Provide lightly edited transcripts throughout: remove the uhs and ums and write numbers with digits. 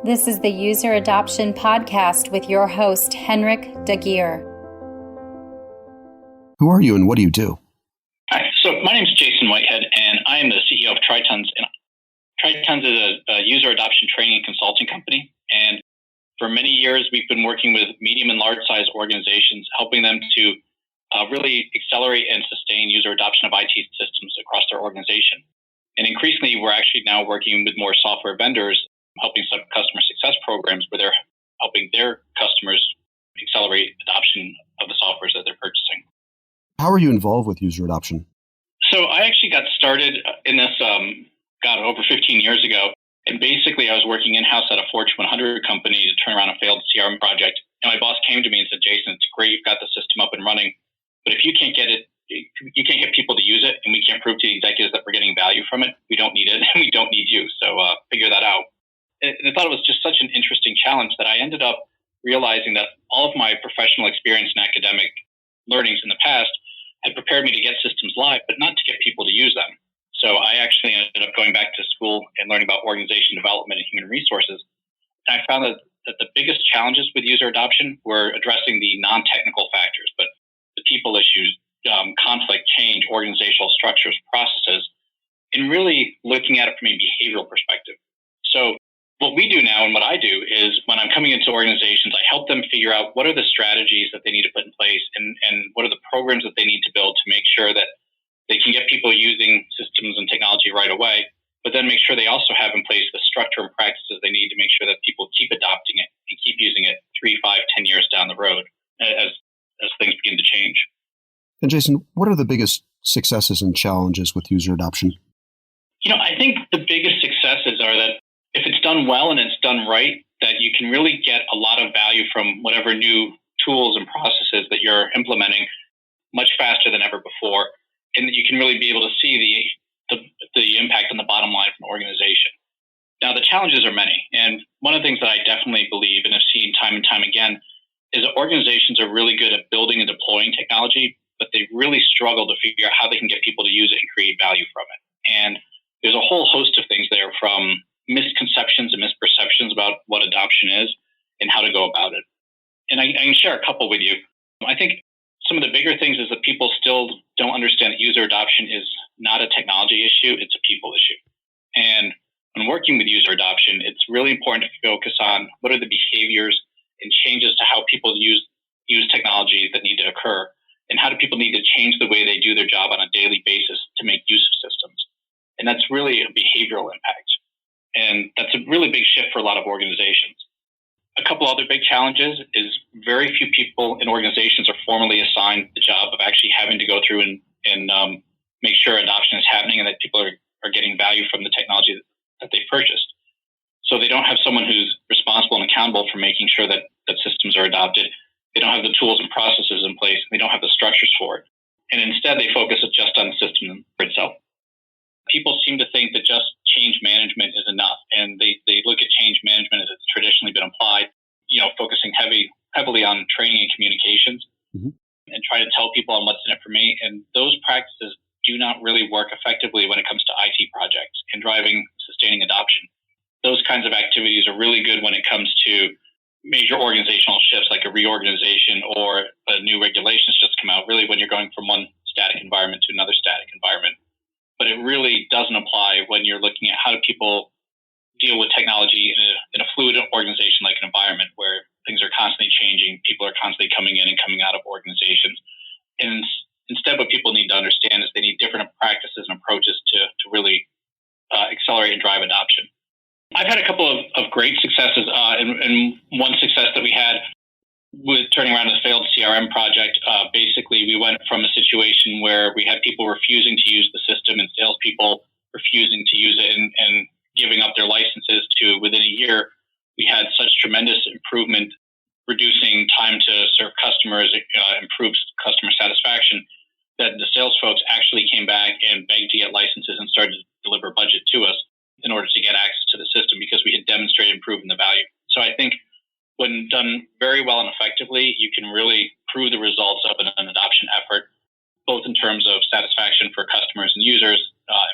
This is the User Adoption Podcast with your host, Henrik de Gyor. Who are you and what do you do? Hi, so my name is Jason Whitehead, and I am the CEO of Tritons. And Tritons is a user adoption training and consulting company. And for many years, we've been working with medium and large-size organizations, helping them to really accelerate and sustain user adoption of IT systems across their organization. And increasingly, we're actually now working with more software vendors, helping some customer success programs where they're helping their customers accelerate adoption of the softwares that they're purchasing. How are you involved with user adoption? So I actually got started in this, over 15 years ago. And basically, I was working in-house at a Fortune 100 company to turn around a failed CRM project. And my boss came to me and said, Jason, it's great, you've got the system up and running, but if you can't get it, you can't get people to use it, and we can't prove to the executives that we're getting value from it, we don't need it, and we don't need you. So figure that out. And I thought it was just such an interesting challenge that I ended up realizing that all of my professional experience and academic learnings in the past had prepared me to get systems live, but not to get people to use them. So I actually ended up going back to school and learning about organization development and human resources. And I found that the biggest challenges with user adoption were addressing the non-technical factors, but the people issues, conflict, change, organizational structures, processes, and really looking at it from a behavioral perspective. So what we do now and what I do is when I'm coming into organizations, I help them figure out what are the strategies that they need to put in place and what are the programs that they need to build to make sure that they can get people using systems and technology right away, but then make sure they also have in place the structure and practices they need to make sure that people keep adopting it and keep using it 3, 5, 10 years down the road as things begin to change. And Jason, what are the biggest successes and challenges with user adoption? I think the biggest successes are that if it's done well and it's done right, that you can really get a lot of value from whatever new tools and processes that you're implementing much faster than ever before, and that you can really be able to see the impact on the bottom line of an organization. Now, the challenges are many, and one of the things that I definitely believe and have seen time and time again is that organizations are really good at building and deploying technology, but they really struggle to figure out how they can get people to use it and create value from it. And there's a whole host of things there, from misconceptions and misperceptions about what adoption is and how to go about it. And I can share a couple with you. I think some of the bigger things is that people still don't understand that user adoption is not a technology issue, it's a people issue. And when working with user adoption, it's really important to focus on what are the behaviors and changes to how people use technology that need to occur, and how do people need to change the way they do their job on a daily basis to make use of systems. And that's really a behavioral impact. And that's a really big shift for a lot of organizations. A couple other big challenges is very few people in organizations are formally assigned the job of actually having to go through and make sure adoption is happening and that people are getting value from the technology that they purchased. So they don't have someone who's responsible and accountable for making sure that systems are adopted. They don't have the tools and processes in place. They don't have the structures for it. And instead, they focus just on the system itself. People seem to think that just change management is enough, and they look at change management as it's traditionally been applied, focusing heavily on training and communications, and try to tell people on what's in it for me. And those practices do not really work effectively when it comes to IT projects and driving sustaining adoption. Those kinds of activities are really good when it comes to major organizational shifts like a reorganization or a new regulations just come out, really when you're going from one static environment to another static environment. But it really doesn't apply when you're looking at how do people deal with technology in a fluid organization like an environment where things are constantly changing, people are constantly coming in and coming out of organizations. And instead, what people need to understand is they need different practices and approaches to really accelerate and drive adoption. I've had a couple of great successes, and one success that we had with turning around a failed CRM project. Basically, we went from a situation where we had people refusing to use the system and salespeople refusing to use it and giving up their licenses to within a year, we had such tremendous improvement, reducing time to serve customers, improves customer satisfaction, that the sales folks actually came back and begged to get licenses and started to deliver budget to us in order to get access to the system because we had demonstrated improving the value. So I think when done very well and effectively, you can really prove the results of an adoption effort, both in terms of satisfaction for customers and users,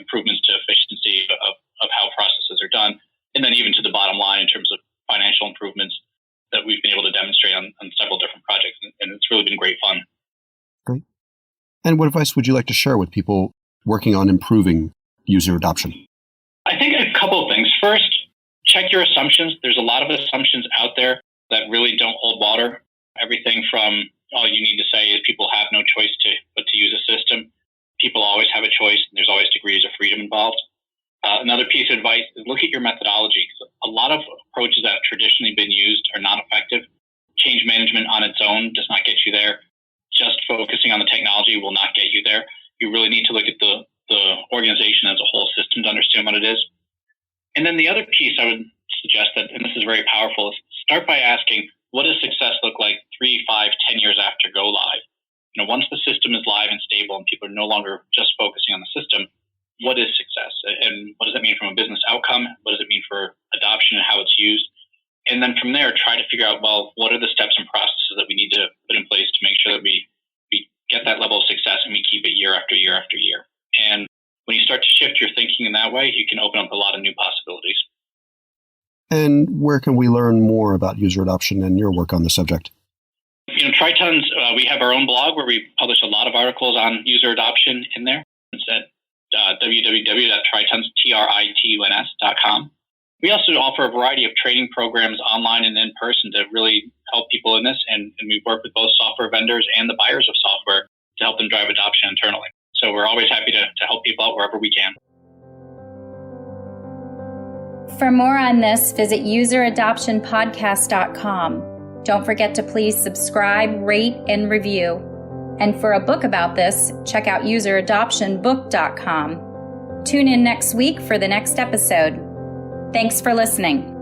improvements to efficiency of how processes are done, and then even to the bottom line in terms of been great fun. Great. And what advice would you like to share with people working on improving user adoption? I think a couple of things. First, check your assumptions. There's a lot of assumptions out there that really don't hold water. Everything from all you need to say is people have no choice but to use a system. People always have a choice, and there's always degrees of freedom involved. Another piece of advice is look at your methodology. A lot of approaches that have traditionally been used are not effective. Change management on its own does not get you there. Just focusing on the technology will not get you there. You really need to look at the organization as a whole system to understand what it is. And then the other piece I would suggest that, and this is very powerful, is start by asking, what does success look like 3, 5, 10 years after go live? Once the system is live and stable and people are no longer just focusing on the system, what is success? And what does that mean from a business outcome? What does it mean for adoption and how it's used? And then from there, try to figure out, well, what are the steps and processes that we need to put in place to make sure that we get that level of success and we keep it year after year after year. And when you start to shift your thinking in that way, you can open up a lot of new possibilities. And where can we learn more about user adoption and your work on the subject? Tritons, we have our own blog where we publish a lot of articles on user adoption in there. It's at www.tritons.com. We also offer a variety of training programs online and in person to really help people in this. And we work with both software vendors and the buyers of software to help them drive adoption internally. So we're always happy to help people out wherever we can. For more on this, visit useradoptionpodcast.com. Don't forget to please subscribe, rate, and review. And for a book about this, check out useradoptionbook.com. Tune in next week for the next episode. Thanks for listening.